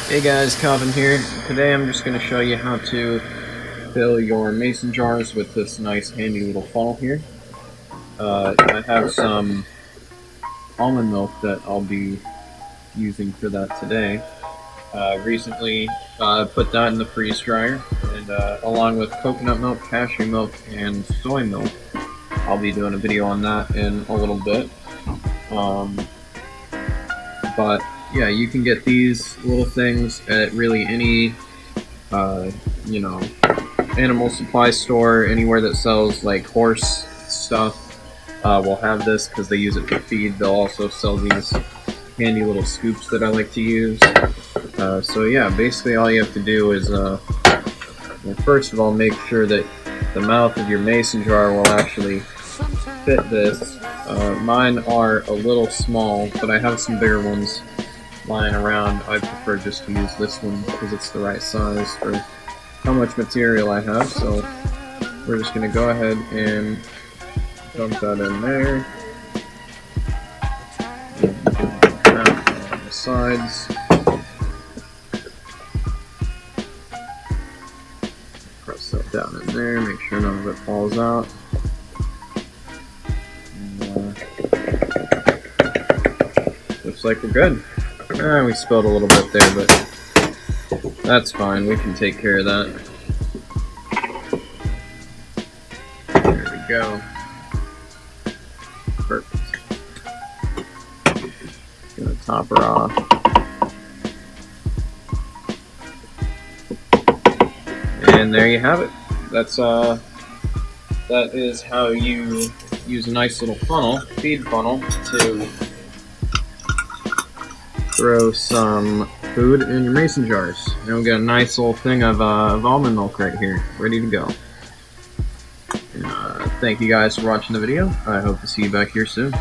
Hey guys, Calvin here. Today I'm just going to show you how to fill your mason jars with this nice handy little funnel here. I have some almond milk that I'll be using for that today. Recently put that in the freeze dryer, and along with coconut milk, cashew milk, and soy milk. I'll be doing a video on that in a little bit. But yeah, you can get these little things at really any, animal supply store, anywhere that sells like horse stuff will have this because they use it for feed. They'll also sell these handy little scoops that I like to use. So yeah, basically all you have to do is, first of all, make sure that the mouth of your mason jar will actually fit this. Mine are a little small, but I have some bigger ones lying around. I prefer just to use this one because it's the right size for how much material I have. So we're just going to go ahead and dump that in there. And on the sides. Press that down in there, make sure none of it falls out. And, looks like we're good. We spilled a little bit there, but that's fine. We can take care of that. There we go. Perfect. Gonna top her off. And there you have it. That is how you use a nice little funnel, feed funnel, to throw some food in your mason jars. And we've got a nice little thing of almond milk right here, ready to go. And, thank you guys for watching the video. I hope to see you back here soon.